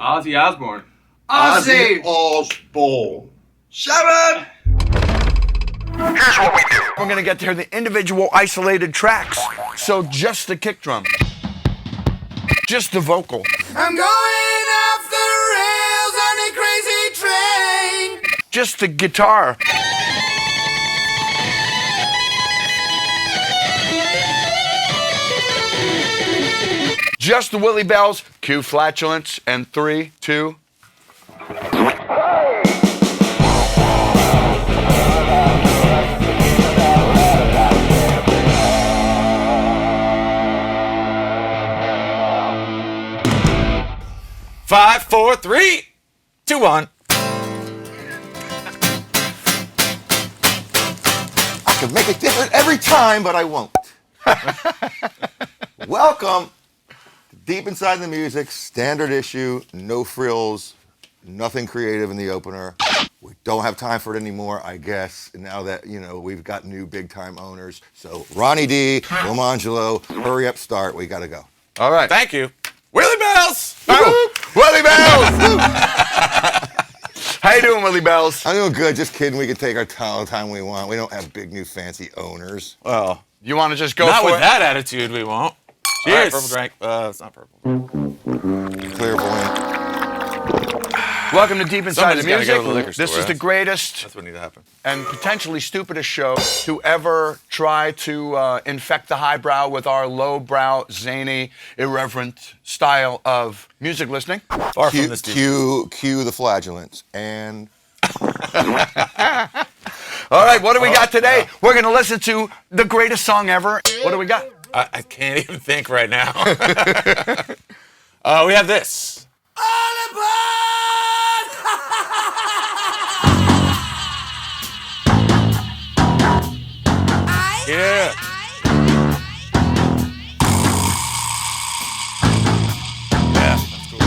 Ozzy Osbourne. Ozzy Osbourne. 7! Here's what we do. We're going to get to hear the individual isolated tracks. So just the kick drum. Just the vocal. I'm going off the rails on a crazy train. Just the guitar. Just the Willie Bells, cue flatulence, and 3, 2. Five, 4, 3, 2, 1. I can make it different every time, but I won't. Welcome to Deep Inside the Music, standard issue, no frills, nothing creative in the opener. We don't have time for it anymore, I guess, now that, we've got new big-time owners. So, Ronnie D, Romangelo, hurry up, start. We got to go. All right. Thank you. Willie Bells! Oh, Willie Bells! How you doing, Willie Bells? I'm doing good. Just kidding. We can take our time we want. We don't have big, new, fancy owners. Well, you want to just go Not for with it? that attitude, we won't. All right, Cheers. Purple drink. It's not purple. Clear volant. Welcome to Deep Inside the Somebody's gotta Music. go to the liquor This store, is the that's- greatest That's what needs to happen. and potentially stupidest show to ever try to infect the highbrow with our lowbrow, zany, irreverent style of music listening. Far from this dude. Cue the flagellants. And All right, what do we got today? We're going to listen to the greatest song ever. What do we got? I can't even think right now. We have this. All aboard! Yeah. Yeah, that's cool.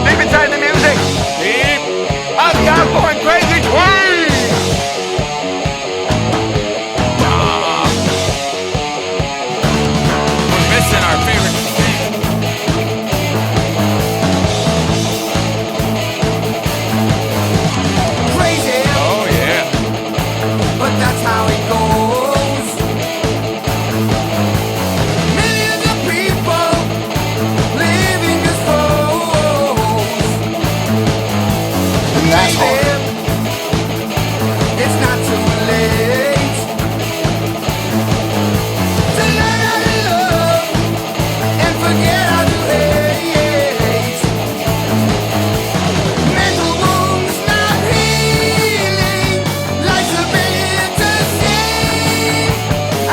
Deep Inside the Music. Deep. Ozzy Osbourne, Crazy Train. We're missing our favorite thing. Crazy, Oh, yeah. but that's how it goes. Millions of people living as foes. that's hard. It's not too late to learn how to love and forget how to hate. Mental wounds not healing, life's a bitter stain.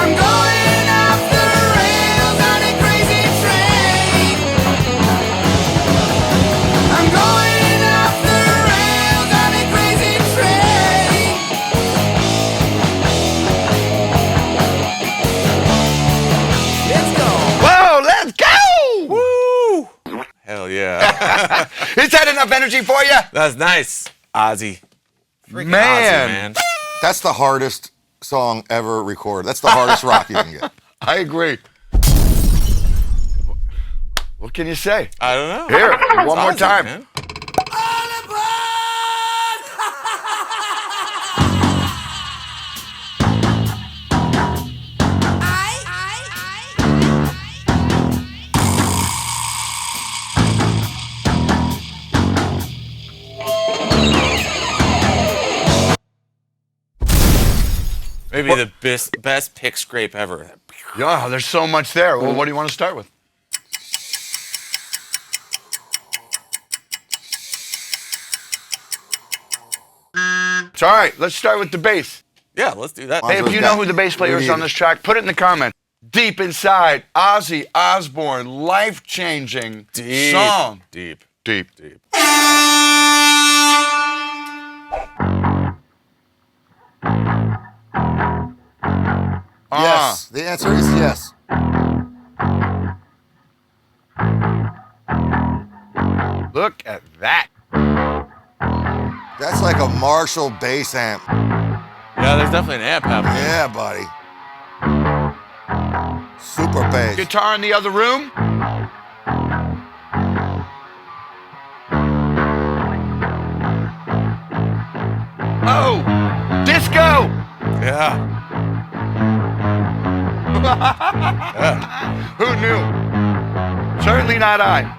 I'm going off the rails on a crazy train. I'm going off the rails on a crazy train. Let's go. Whoa, let's go! Woo! Hell yeah. Is that enough energy for you? That's nice. Ozzy. Freaking Man. Ozzy, man. That's the hardest song ever recorded. That's the hardest rock you can get. I agree. What can you say? I don't know. Here, one It's more Ozzy, time. man. All aboard! Maybe the best pick scrape ever. Yeah, there's so much there. Well, what do you want to start with? It's all right. Let's start with the bass. Yeah, let's do that. Hey, if you know who the bass player is on this track, put it in the comments. Deep Inside, Ozzy Osbourne, life-changing Deep. song. Deep. Deep. Deep. Yes. The answer is yes. Look at that. That's like a Marshall bass amp. Yeah, there's definitely an amp happening. Yeah, buddy. Super bass. Guitar in the other room. Oh, disco. Yeah. Who knew? Certainly not I.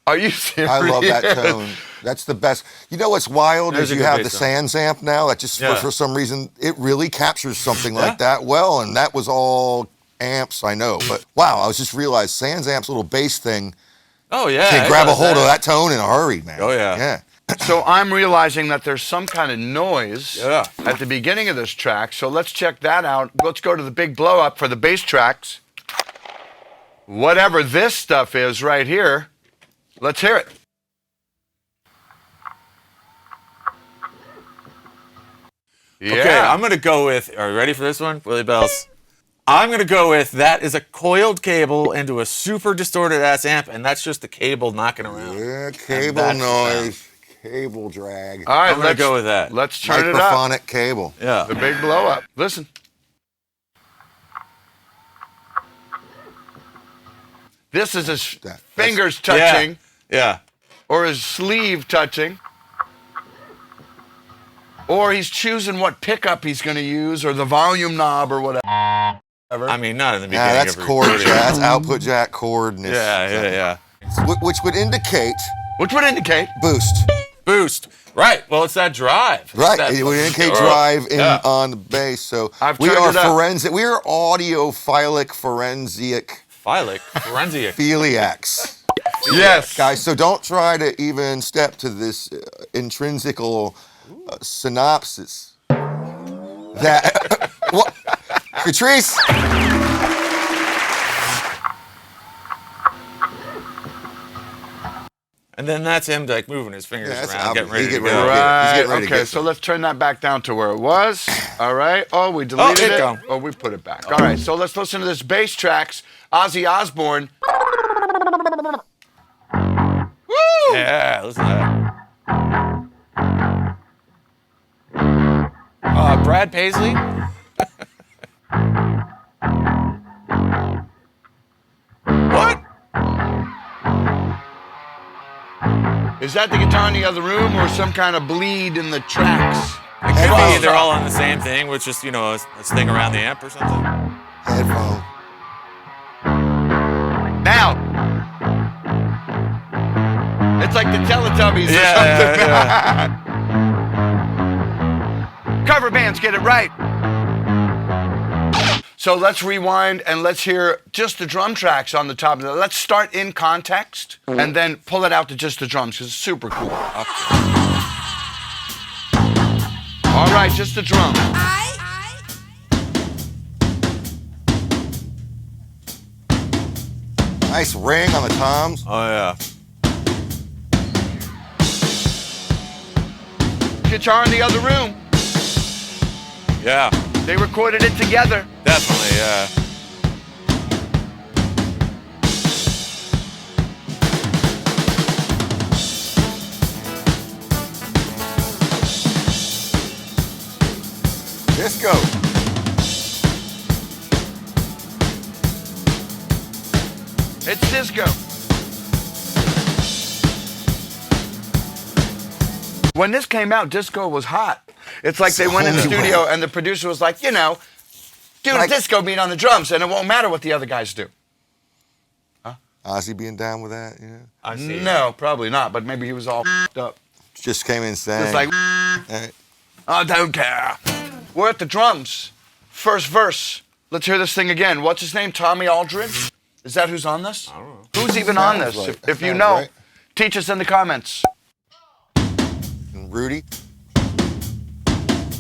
Are you serious? I love that tone. That's the best. You know what's wild There's is a you good have the bass tone. Sands amp now that just Yeah. for some reason it really captures something like that well, and that was all amps, I know. But wow, I was just realized Sands amp's little bass thing Oh yeah. can it grab a does hold of that tone in a hurry, man. Oh, yeah. Yeah. So I'm realizing that there's some kind of noise Yeah. at the beginning of this track. So let's check that out. Let's go to the big blow up for the bass tracks. Whatever this stuff is right here, let's hear it. Okay, I'm gonna go with. Are you ready for this one, Willie Bells? I'm gonna go with that is a coiled cable into a super distorted ass amp, and that's just the cable knocking around. Yeah, cable that's the sound. noise, cable drag, All right, I'm gonna let's go with that. Let's turn it up. microphonic cable. Yeah. The big blow up. Listen. This is his That's- fingers touching Yeah. or his sleeve touching. Or he's choosing what pickup he's going to use or the volume knob or whatever. I mean, not in the beginning. Yeah, that's of chord recording. jack. That's output jack chord. And Yeah. Which would indicate Which would indicate boost. Boost. Right. Well, it's that drive. It's Right, that- it would indicate Oh, drive in yeah. on the bass. So I've we turned are it up. forensic. We are audiophilic forensic Forensic. philiacs, yes. guys. So don't try to even step to this intrinsical synopsis. That what, Patrice? And then that's him like moving his fingers Yeah, that's around, getting obvious. ready He to get go. ready to get- Right. he's getting ready to Okay, get so let's turn that back down to where it was. All right. Oh, we deleted here it it. go. Oh, we put it back. All right. So let's listen to this bass tracks. Ozzy Osbourne. Woo! Yeah, listen to that. Brad Paisley. What? Is that the guitar in the other room or some kind of bleed in the tracks? It could be they're all on the same thing, which is, you know, a thing around the amp or something. Headphone. Now. It's like the Teletubbies or Yeah, something. Cover bands get it right. So let's rewind and let's hear just the drum tracks on the top of it. Let's start in context and then pull it out to just the drums because it's super cool. All right, just the drum. Nice ring on the toms. Oh yeah. Guitar in the other room. Yeah. They recorded it together. Definitely, yeah. Disco. It's disco. When this came out, disco was hot. It's like they went in the studio and the producer was like, you know, do a Like- disco beat on the drums and it won't matter what the other guys do. Ozzy being down with that, yeah. I see. No, probably not, but maybe he was all up. Just came in saying. It's like, Hey, I don't care. We're at the drums. First verse. Let's hear this thing again. What's his name? Tommy Aldridge? Is that who's on this? I don't know. Who's even on Sounds this? right. If you Sounds know, right. teach us in the comments. and Rudy.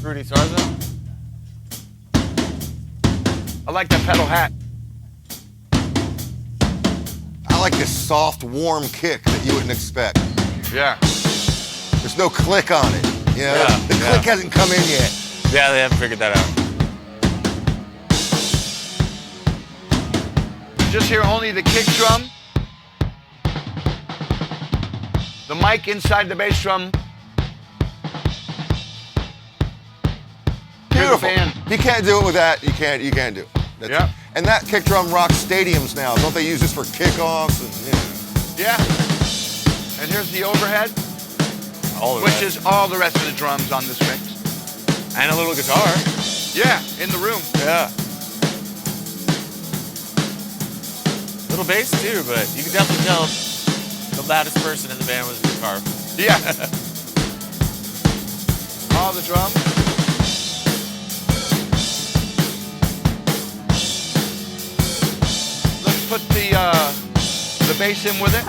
Rudy Sarzo? I like that pedal hat. I like this soft, warm kick that you wouldn't expect. Yeah. There's no click on it. You know? Yeah, The yeah. click hasn't come in yet. Yeah, they haven't figured that out. Just hear only the kick drum. The mic inside the bass drum. Hear beautiful. band. You can't do it with that. You can't do it. Yeah. And that kick drum rocks stadiums now. Don't they use this for kickoffs? And, Yeah. And here's the overhead, All of which that. is all the rest of the drums on this mix. And a little guitar. Yeah, in the room. Yeah. Little bass too, but you can definitely tell the loudest person in the band was the guitar. Yeah. All the drums. Let's put the bass in with it.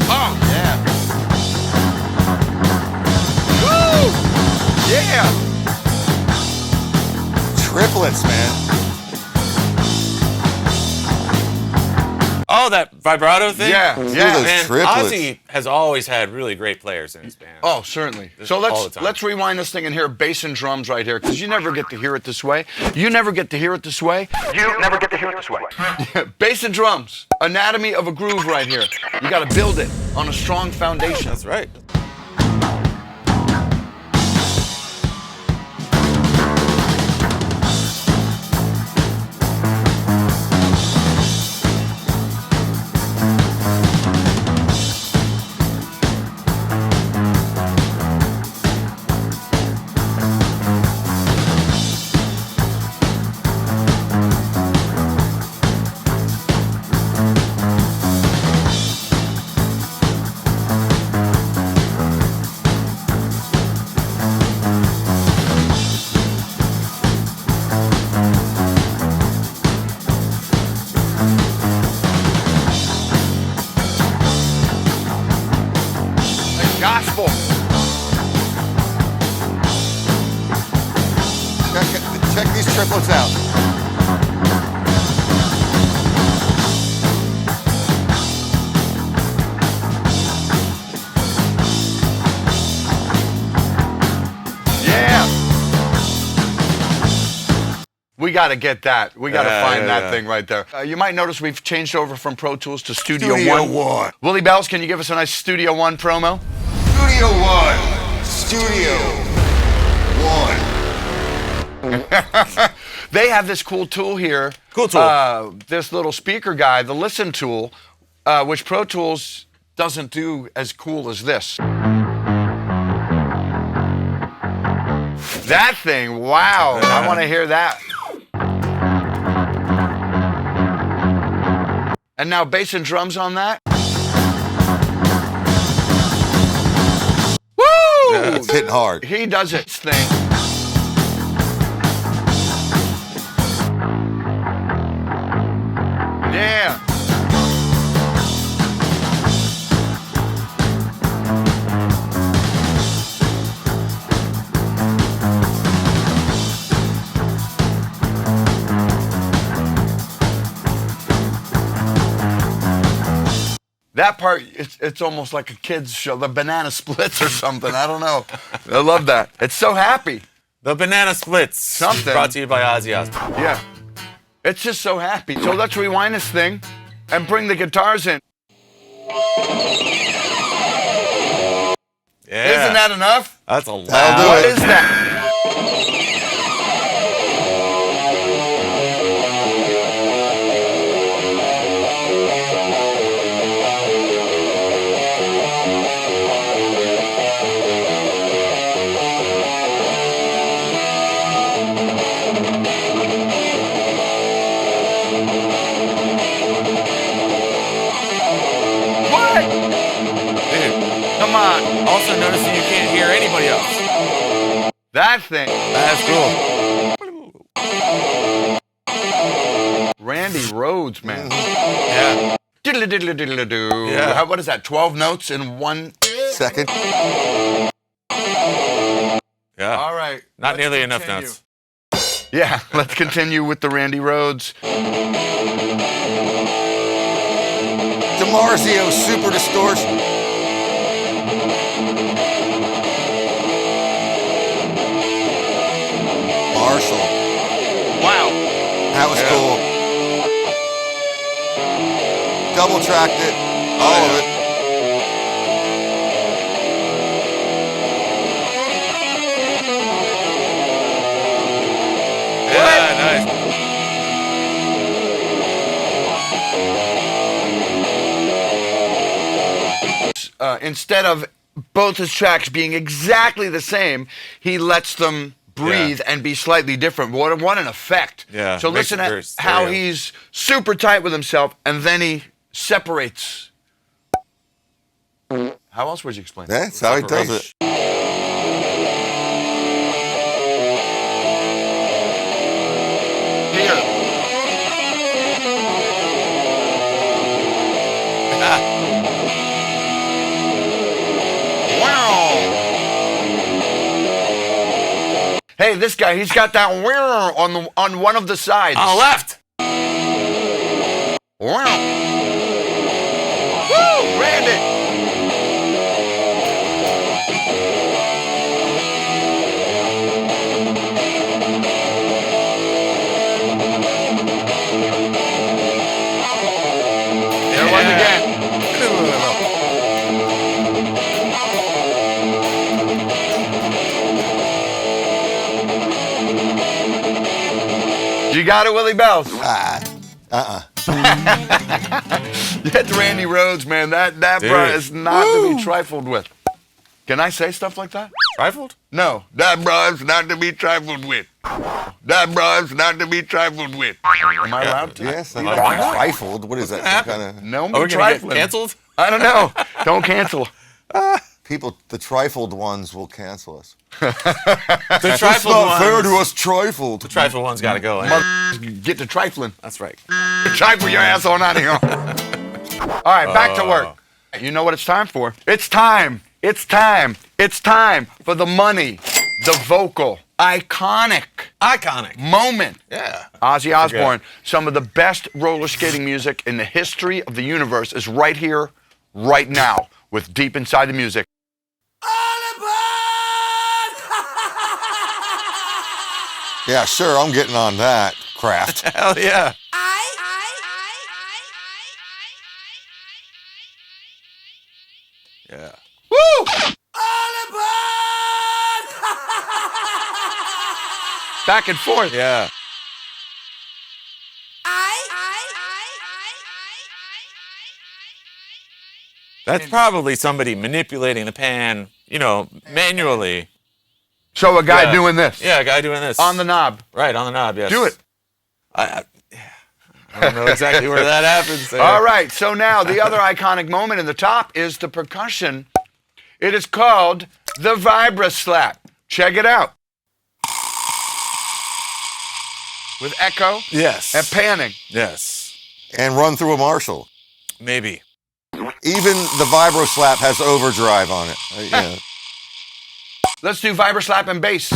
Oh, yeah. Woo! Yeah. triplets, man. Oh, that vibrato thing? Yeah, Look at yeah. those Man, triplets. Ozzy has always had really great players in his band. Oh, certainly. Just So all the time. let's rewind this thing and hear bass and drums right here, because you never get to hear it this way. You never get to hear it this way. You never get to hear it this way. Bass and drums, anatomy of a groove right here. You got to build it on a strong foundation. That's right. Like gospel. Check these triplets out. Yeah. We got to get that. We got to Yeah, find yeah, that yeah. thing right there. You might notice we've changed over from Pro Tools to Studio Studio One. One. Willie Bells, can you give us a nice Studio One promo? Studio One. Studio One. They have this cool tool here. Cool tool. This little speaker guy, the Listen tool, which Pro Tools doesn't do as cool as this. That thing, wow. I want to hear that. And now bass and drums on that. Woo! It's hitting hard. He does its thing. Yeah. That part, it's almost like a kid's show, the Banana Splits or something. I don't know. I love that. It's so happy. The Banana Splits. Something. Brought to you by Ozzy Osbourne. Yeah. It's just so happy. So let's rewind this thing and bring the guitars in. Yeah. Isn't that enough? That's a That'll do loud. What it. is that? What? Dude. Come on. Also noticing you can't hear anybody else. That thing. That's cool. Randy Rhoads, man. Yeah. Diddle diddle diddle do. Yeah. What is that? 12 notes in one. Second. Yeah. All right. Not let's nearly enough continue. notes. Yeah, let's continue with the Randy Rhoads. DiMarzio Super Distortion. Marshall. Wow. That was Yeah. cool. Double tracked it. All of it. Nice. Instead of both his tracks being exactly the same, he lets them breathe and be slightly different. What an effect. Yeah, So makes listen it very at how stereo. he's super tight with himself, and then he separates. How else would you explain that? That's how he does it. Here. Hey, this guy, he's got that on one of the sides. On the left. Woo, Randy. There it was again. You got it, Willie Bells. That's Randy Rhoads, man. That Dude. bruh is not to be trifled with. Can I say stuff like that? Rifled? No. That bruh's not to be trifled with. That bruh's not to be trifled with. Am I allowed to? Yes, I'm trifled. What is that? Some kind of No, Are we gonna get trifling. canceled? I don't know. Don't cancel. people. The trifled ones will cancel us. The It's trifled not fair to ones. us, trifled. The trifled one's got to go. Eh? Get to trifling. That's right. Trifle your ass on out of here. All right, back to work. You know what it's time for? It's time. It's time. It's time for the money, the vocal, iconic moment. Yeah. Ozzy Osbourne, some of the best roller skating music in the history of the universe is right here, right now, with Deep Inside the Music. Yeah, sure. I'm getting on that craft. Hell yeah. Yeah. Woo! Back and forth. Yeah. That's probably somebody manipulating the pan, manually. So a guy Yeah. doing this. Yeah, a guy doing this. On the knob. Right, on the knob, yes. Do it. I don't know exactly where that happens. There. All right, so now the other iconic moment in the top is the percussion. It is called the Vibra Slap. Check it out. With echo Yes. and panning. Yes. And run through a Marshall. Maybe. Even the Vibro Slap has overdrive on it. Let's do Vibra Slap and bass.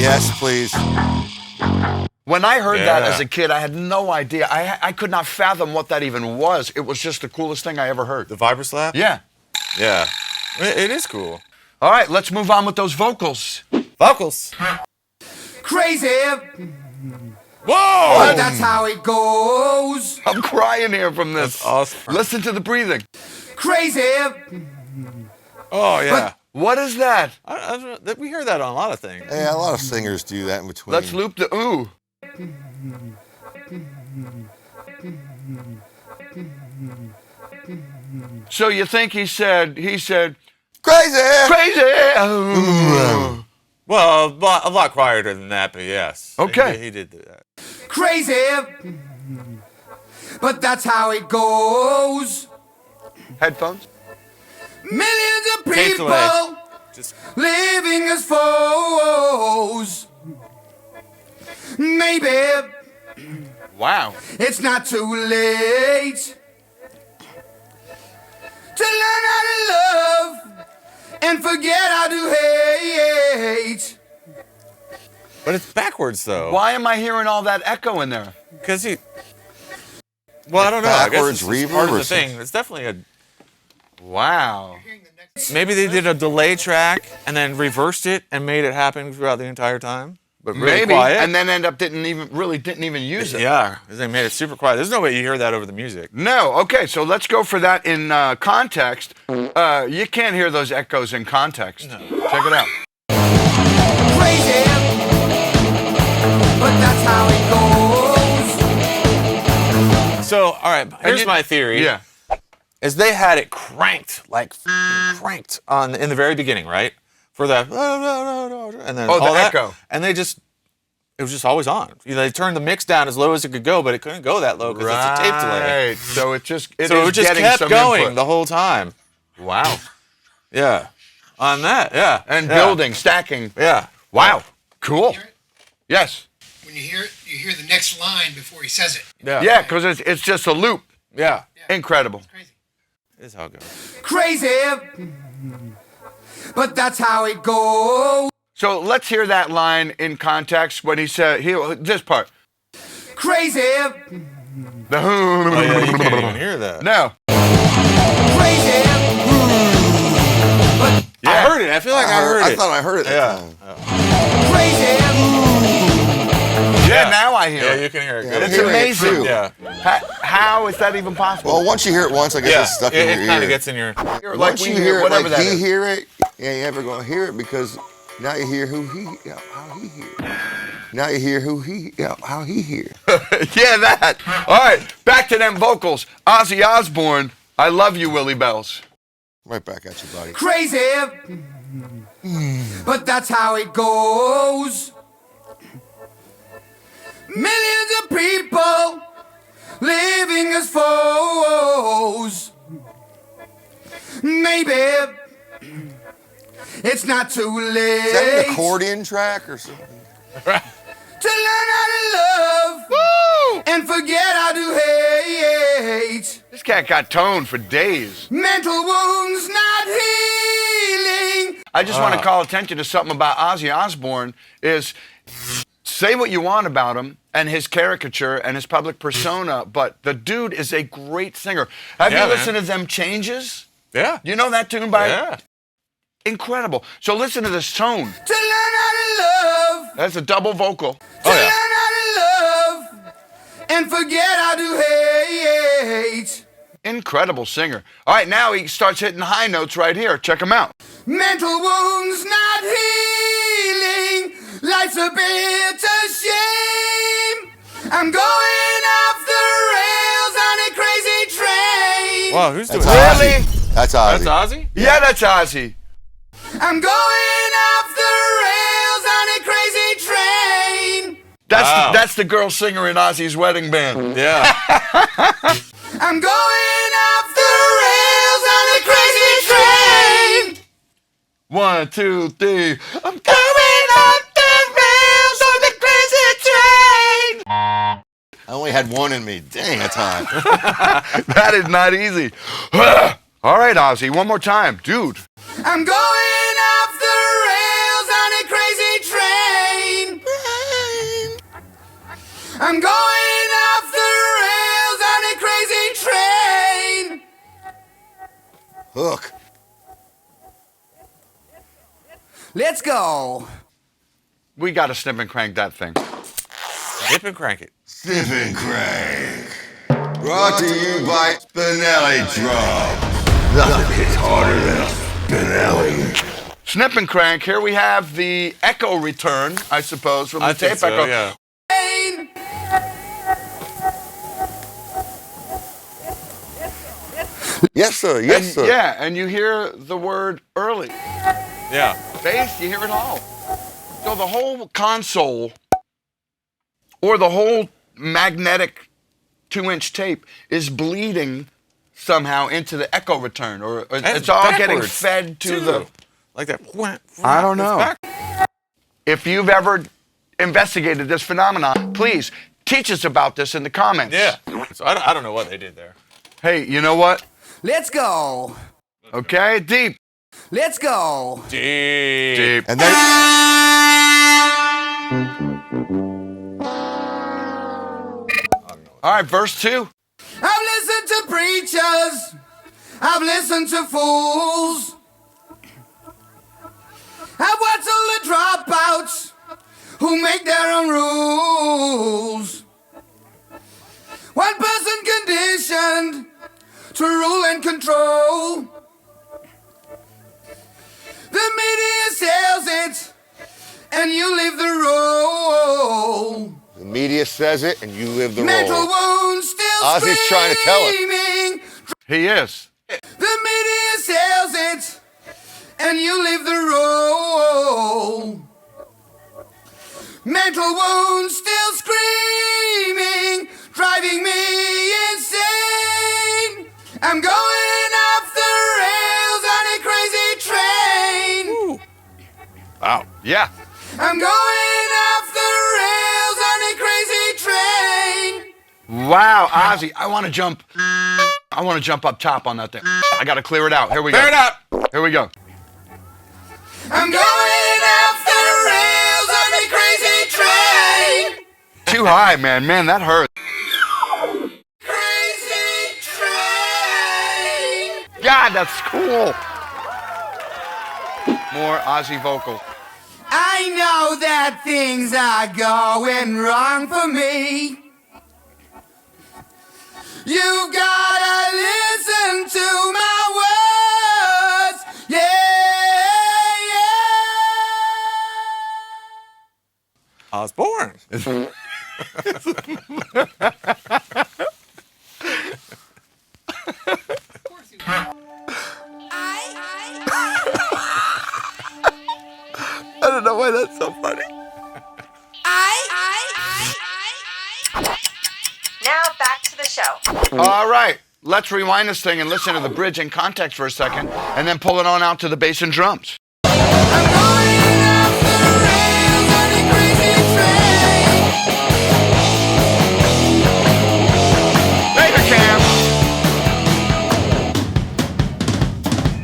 Yes, please. When I heard that Yeah. as a kid, I had no idea. I could not fathom what that even was. It was just the coolest thing I ever heard. The Vibra Slap? Yeah. Yeah. It is cool. All right, let's move on with those vocals. Vocals. Crazy, Whoa! but that's how it goes. I'm crying here from this. That's awesome. Listen to the breathing. Crazy, Oh, yeah. What is that? I don't know. We hear that on a lot of things. Yeah, a lot of singers do that in between. Let's loop the ooh. So you think he said Crazy! crazy? Ooh. Well, a lot quieter than that, but yes. Okay. He did do that. crazy, but that's how it goes. Headphones. Millions of Takes people away. Just living as foes. Maybe Wow. it's not too late to learn how to love and forget how to hate. But it's backwards, though. Why am I hearing all that echo in there? Because he... Well, I don't know. I guess Backwards it's just reverb part of or the thing. It's definitely a... Wow. Maybe they did a delay track and then reversed it and made it happen throughout the entire time. But really Maybe. quiet. And then didn't even use it. Yeah, they made it super quiet. There's no way you hear that over the music. No. Okay, so let's go for that in context. You can't hear those echoes in context. No. Check it out. Crazy, So, all right, here's my theory. Yeah. Is they had it cranked, like cranked in the very beginning, right? For the and then Oh, the all that, echo. and it was just always on. They turned the mix down as low as it could go, but it couldn't go that low because it's a tape delay. Right. So it just So it just getting kept some going input. the whole time. Wow. Yeah, on that, yeah, And yeah. building, stacking. Yeah. Wow. Cool. Hear it? Yes. When you hear it, you hear the next line before he says it. Yeah. Yeah, because it's just a loop. Yeah. Incredible. Crazy. This is how it goes. Crazy, but that's how it goes. So let's hear that line in context when he said, this part. Crazy, The Oh, yeah, you can't even hear that. No. crazy, I heard it. I feel like I heard I it. thought I heard it. Yeah. crazy. Yeah, now I hear Yeah, it. you can hear it Yeah, good. I'm It's hearing it amazing. too. Yeah. How is that even possible? Well, once you hear it once, I guess Yeah. it's stuck in your It ear. kind of gets in your. Like Once we you hear hear it, whatever like that he is. hear it, you ain't ever gonna hear it because now you hear how he hear. Now you hear how he hear. Yeah, that. All right, back to them vocals. Ozzy Osbourne, I love you, Willie Bells. Right back at you, buddy. Crazy, but that's how it goes. Millions of people living as foes. Maybe it's not too late Is that an accordion track or something? to learn how to love and forget how to hate. This cat got tone for days. Mental wounds not healing. I just want to call attention to something about Ozzy Osbourne is say what you want about him and his caricature and his public persona, but the dude is a great singer. Have Yeah, you man. listened to them changes? Yeah. You know that tune by Yeah. Incredible. So listen to this tone. To learn how to love. That's a double vocal. To Oh, yeah. learn how to love and forget how to hate. Incredible singer. All right, now he starts hitting high notes right here. Check him out. Mental wounds not healing. Life's a bitter shame. I'm going off the rails on a crazy train. Wow, who's doing That's that? Really? Ozzy. That's Ozzy. That's Ozzy? Yeah, that's Ozzy. I'm going off the rails on a crazy train. Wow. That's the girl singer in Ozzy's wedding band. Yeah. I'm going off the rails on a crazy train. 1, 2, 3. I'm Going off the rails on the crazy train. I only had one in me. Dang, that's high. That is not easy. All right, Ozzy, one more time. Dude. I'm going off the rails on a crazy train. I'm going off the rails on a crazy train. Hook. Let's go. We got to snip and crank that thing. Nip and crank it. Sniff and crank. Brought to you by Spinelli Drums. Nothing hits harder than a Spinelli. Snip and crank. Here we have the echo return, I suppose, from the I tape think so, echo. yeah. Yes, sir. Yes, sir. Yeah, and you hear the word early. Yeah. Bass, you hear it all. So the whole console or the whole magnetic 2-inch tape is bleeding somehow into the echo return, or And it's all getting backwards, fed to too. the. Like that. I don't It's know. back. If you've ever investigated this phenomenon, please teach us about this in the comments. Yeah. So I don't know what they did there. Hey, you know what? Let's go. Okay, deep. Let's go. Deep. And then All right, verse 2. I've listened to preachers. I've listened to fools. I've watched all the dropouts who make their own rules. One person conditioned to rule and control. The media sells it, and you live the role. the media says it, and you live the Mental role. wounds still Ozzy's trying to tell us. screaming. He is. The media sells it, and you live the role. Mental wounds still screaming, driving me insane. I'm going off the rails on a crazy train. Wow. Yeah. I'm going off the rails on a crazy train. Wow, Ozzy, I want to jump up top on that thing. I got to clear it out. Here we go. Clear it out. Here we go. I'm going off the rails on a crazy train. Too high, man. Man, that hurt. Crazy train. God, that's cool. More Ozzy vocal. I know that things are going wrong for me. You've gotta listen to my words. Yeah, yeah. Osbourne. I don't know why that's so funny. Now back to the show. All right. Let's rewind this thing and listen to the bridge in context for a second, and then pull it on out to the bass and drums. I'm going off the rails on a crazy train. Later, Cam.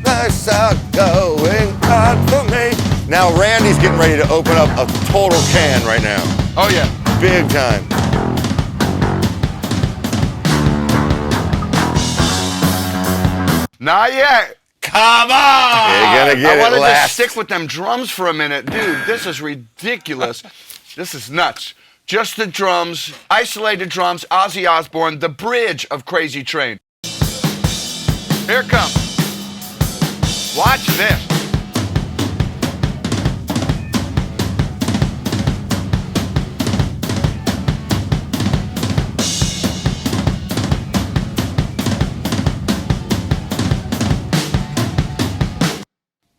Nice out going on for me. Now Randy's getting ready to open up a total can right now. Oh, yeah. Big time. Not yet. Come on. You're gonna get I it wanted to last. stick with them drums for a minute. Dude, this is ridiculous. This is nuts. Just the drums, isolated drums, Ozzy Osbourne, the bridge of Crazy Train. Here it comes. Watch this.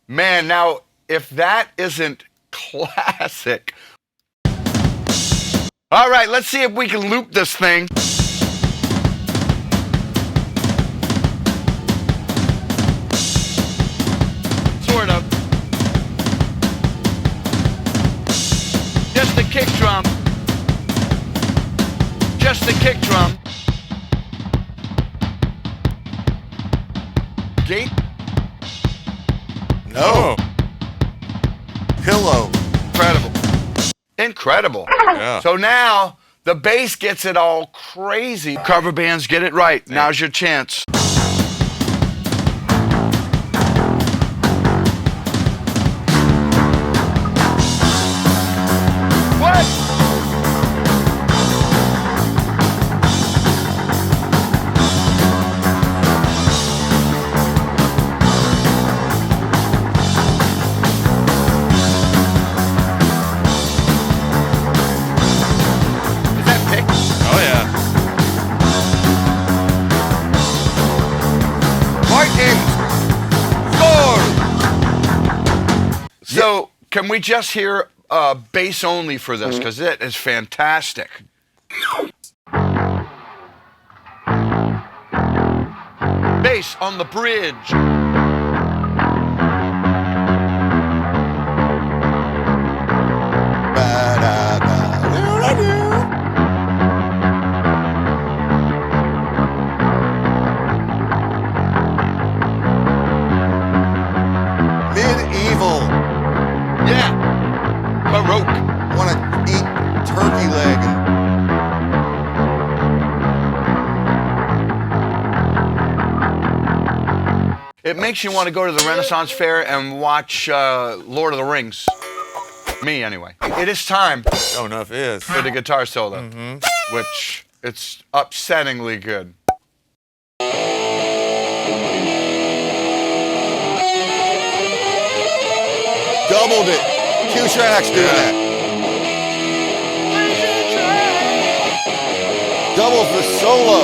Man, now, if that isn't classic. All right, let's see if we can loop this thing. Sort of. Just the kick drum. Just the kick drum. Gate. No. Pillow. Incredible. Incredible. Yeah. So now the bass gets it all crazy. Cover bands get it right. Now's your chance. What? Is that pick? Oh yeah. Vikings. Score. So can we just hear bass only for this? Because it is fantastic. Bass on the bridge. Medieval. Yeah. Baroque. Want to eat turkey leg and It makes you want to go to the Renaissance Fair and watch Lord of the Rings. Me, anyway. It is time Don't know if it is. for the guitar solo, which it's upsettingly good. doubled it. Q-Tracks doing that. Doubles the solo.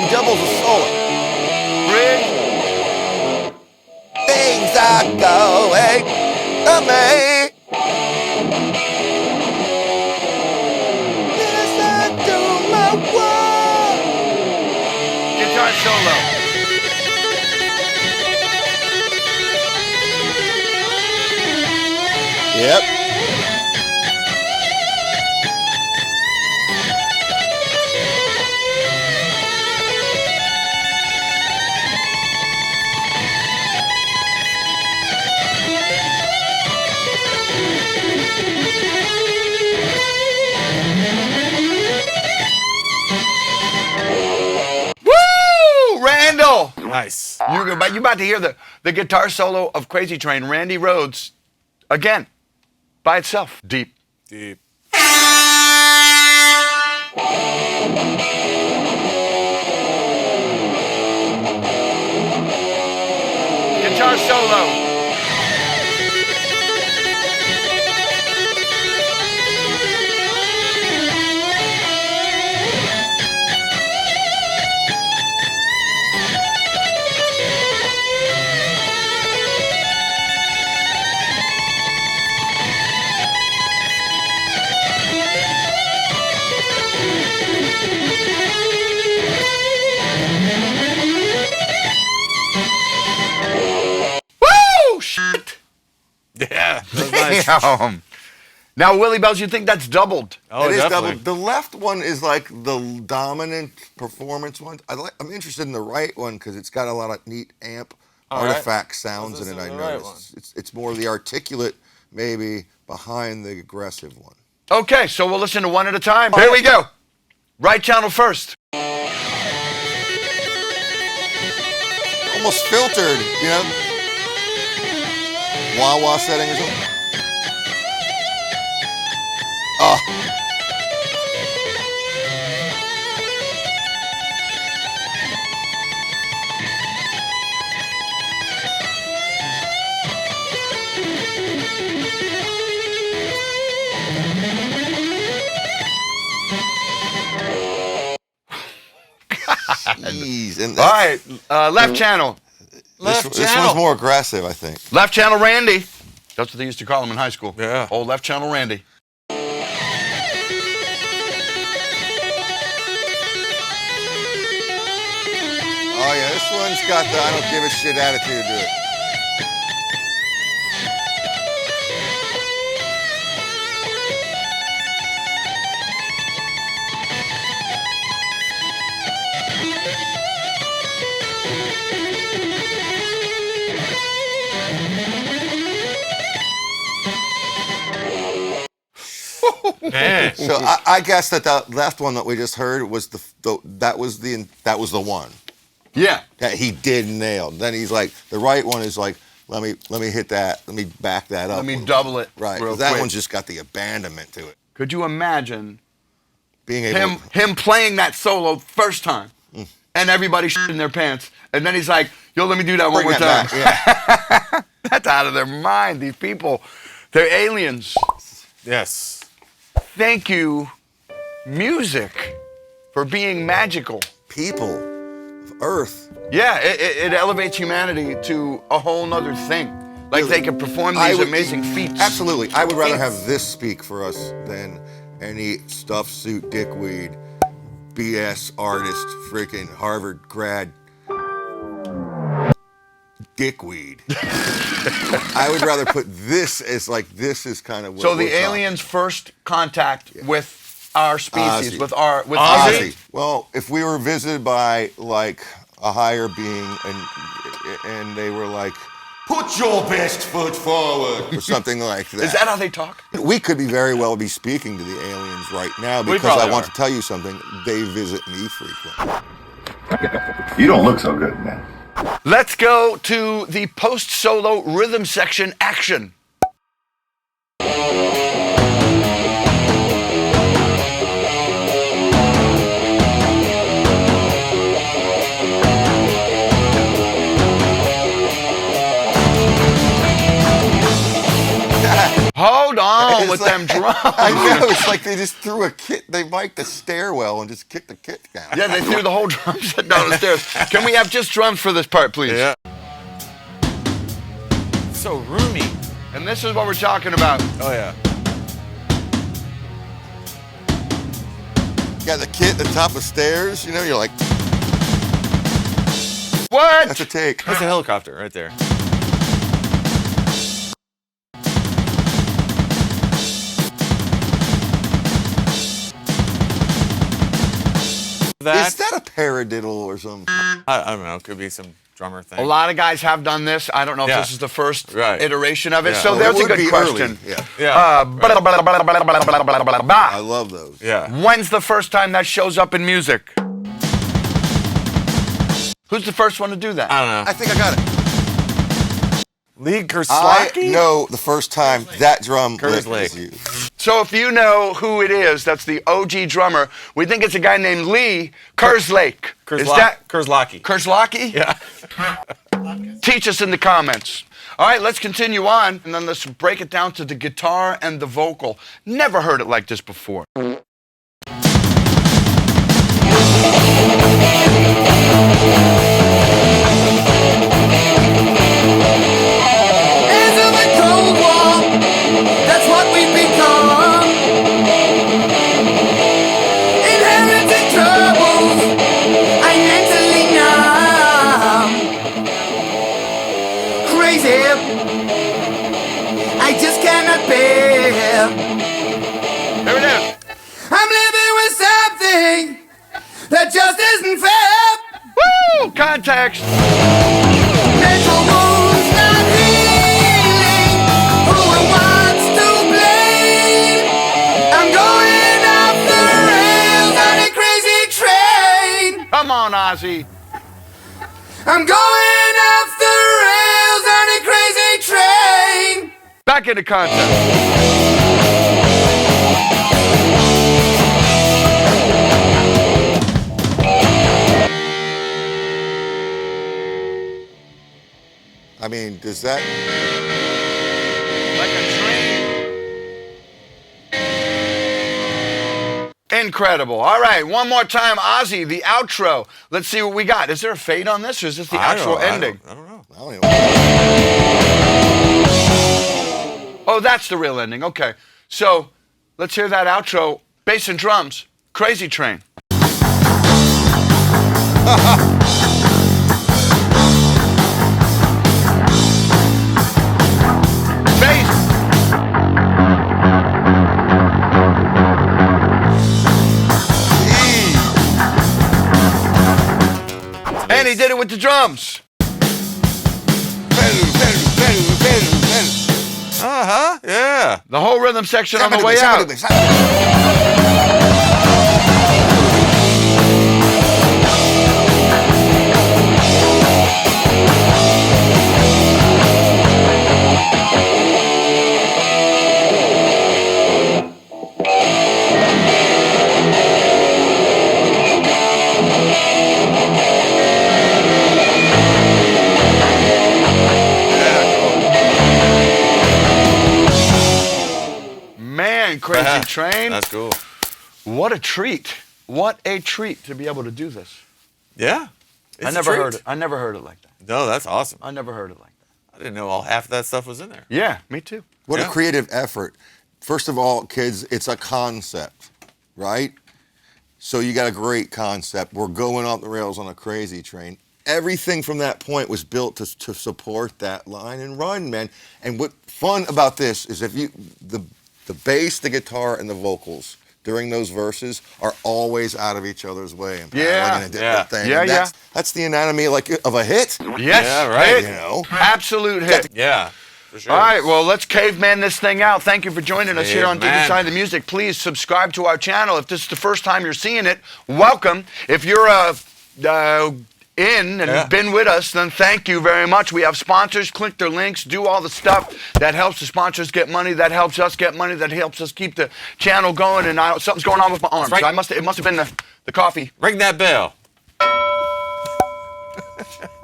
He doubles a solo. Bridge. Things are going to me. Listen to my words. Guitar solo. Yep. Woo! Randall. Nice. You about to hear the guitar solo of Crazy Train, Randy Rhoads, again, by itself. Deep. Deep. Guitar solo. Woo! Shit. Yeah. That was nice. Damn. Now, Willie Bells, you think that's doubled? Oh, It is definitely. double. The left one is like the dominant performance one. I'm interested in the right one because it's got a lot of neat amp All right. artifact sounds in Let's it. I listen to the right noticed it's more the articulate maybe behind the aggressive one. Okay, so we'll listen to one at a time. Here we go. Right channel first. Almost filtered, you know. Wah-wah setting or something. Oh. Jeez. And All right, left channel. this one's more aggressive, I think. Left channel Randy. That's what they used to call him in high school. Yeah. Old left channel Randy. Oh yeah, this one's got the I don't give a shit attitude to it. Man. So I guess that left one that we just heard was that was the one Yeah. that he did nail. Then he's like, the right one is like, let me hit that, let me back that up. Let me a little double bit. it Right, real 'cause that quick. one's just got the abandonment to it. Could you imagine Being able him playing that solo first time and everybody in their pants, and then he's like, "Yo, let me do that one bring more that time." back. Yeah. That's out of their mind. These people, they're aliens. Yes. Thank you, music, for being magical. People of Earth. Yeah, it elevates humanity to a whole nother thing. Like Really. they can perform these amazing feats. Absolutely. I would rather Feats. have this speak for us than any stuffed suit dickweed, BS artist, freaking Harvard grad dickweed. I would rather put this as like, this is kind of what So the we're talking. aliens' first contact with our species, Ozzy. with Ozzy? Ozzy. Well, if we were visited by like a higher being and they were like, put your best foot forward, or something like that. Is that how they talk? We could very well be speaking to the aliens right now We because I probably want are. to tell you something. They visit me frequently. You don't look so good, man. Let's go to the post-solo rhythm section action. Hold on, with them drums. I know, it's like they just threw a kit, they mic'd the stairwell and just kicked the kit down. Yeah, they threw the whole drum set down the stairs. Can we have just drums for this part, please? Yeah. So roomy. And this is what we're talking about. Oh yeah. Got the kit at the top of stairs, you know, you're like, What? that's a take. That's a helicopter right there. Is that a paradiddle or something? I don't know. It could be some drummer thing. A lot of guys have done this. I don't know if Yeah. this is the first Right. iteration of it. Yeah. So Well, there's it a would good be question. early, yeah. Yeah. I love those. Yeah. When's the first time that shows up in music? Who's the first one to do that? I don't know. I think I got it. Lee I Kerslake? know the first time that drum Curtis lick was Lake. used. So if you know who it is, that's the OG drummer. We think it's a guy named Lee Kerslake. Is that Kerslake? Kerslake? Yeah. Teach us in the comments. All right, let's continue on, and then let's break it down to the guitar and the vocal. Never heard it like this before. Hands of a cold war, that's what we've become. Inherited troubles, I'm mentally numb. Crazy, I just cannot bear. Here it is. I'm living with something that just isn't fair. Woo! Context. Mental wounds not healing. Who and what's to blame? I'm going off the rails on a crazy train. Come on, Ozzy. I'm going off the rails on a crazy train. Back into context. I mean, does that... Like a train. Incredible. All right, one more time, Ozzy, the outro. Let's see what we got. Is there a fade on this, or is this the actual ending? I don't know. I don't even... Oh, that's the real ending. Okay. So let's hear that outro. Bass and drums. Crazy Train. Bass. And he did it with the drums. Uh-huh. Yeah. The whole rhythm section on the way out. Man, Crazy Train. That's cool. What a treat. What a treat to be able to do this. Yeah. I never heard it. I never heard it like that. No, that's awesome. I never heard it like that. I didn't know all half of that stuff was in there. Yeah, me too. What Yeah. a creative effort. First of all, kids, it's a concept, right? So you got a great concept. We're going off the rails on a crazy train. Everything from that point was built to support that line and run, man. And what fun about this is if you the bass, the guitar, and the vocals during those verses are always out of each other's way and Yeah. in a different Yeah. thing. Yeah, And that's the anatomy of a hit. Yes. Yeah, right. hit. You know? Absolute hit. Yeah. For sure. All right, well, let's caveman this thing out. Thank you for joining us here on Deep Caveman. Inside the Music. Please subscribe to our channel. If this is the first time you're seeing it, welcome. If you're in and Yeah. been with us, then thank you very much. We have sponsors. Click their links. Do all the stuff that helps the sponsors get money. That helps us get money. That helps us keep the channel going. And something's going on with my arms. right. So it must have been the coffee. Ring that bell.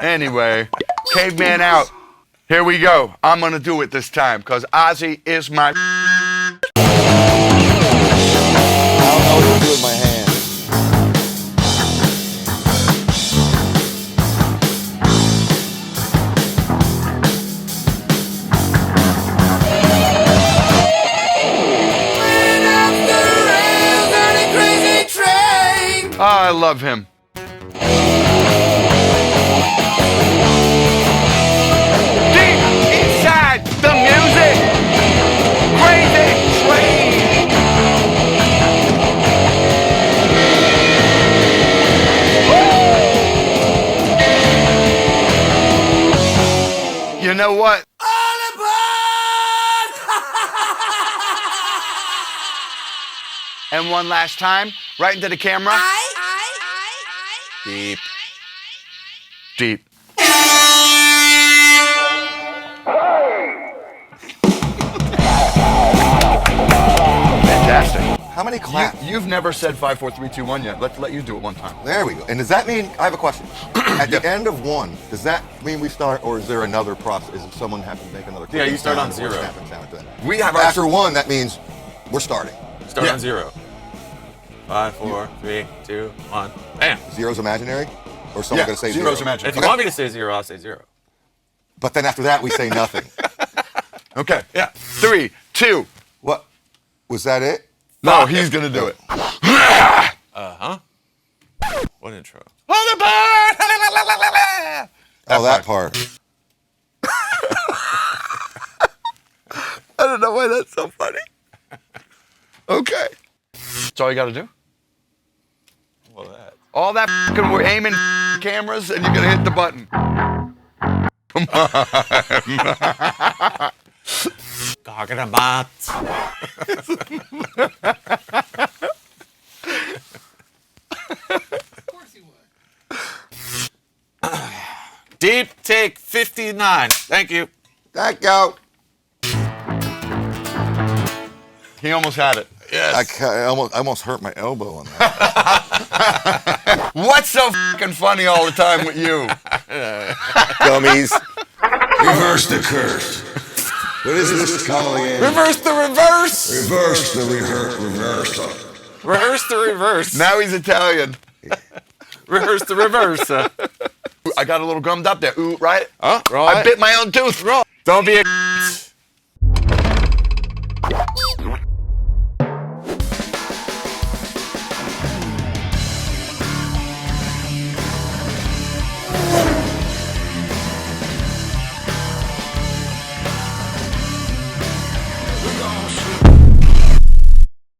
Anyway, caveman out. Here we go. I'm going to do it this time because Ozzy is my... I love him. Deep inside the music, crazy train. You know what? And one last time, right into the camera. Deep. Deep. Fantastic. How many claps? You've never said 5, 4, 3, 2, 1 yet. Let's let you do it one time. There we go. And does that mean, I have a question. At the end of one, does that mean we start, or is there another process? Is someone have to make another Yeah, you start on sound or zero. snap and sound after that? We have After one, that means we're starting. Start Yeah. on 0. 5, 4, 3, 2, 1. Bam. Zero's imaginary? Or someone going to say zero's zero? imaginary. If you want me to say 0, I'll say 0. But then after that, we say nothing. Okay. Yeah. 3, 2. What? Was that it? No, he's gonna do it. What intro? Oh, the bird! Oh, that part. I don't know why that's so funny. Okay. That's all you gotta do. Well, that. All that fucking we're aiming cameras and you're gonna hit the button. Come on. Talking about. Of course he would. Deep take 59. Thank you. That go. He almost had it. Yes. I almost hurt my elbow on that. What's so fucking funny all the time with you? Dummies. Reverse the curse. What is this calling in? Reverse the reverse. Reverse the reverse. Reverse the reverse. Now he's Italian. Reverse the reverse. I got a little gummed up there. Ooh, right? Oh, I bit my own tooth. Don't be a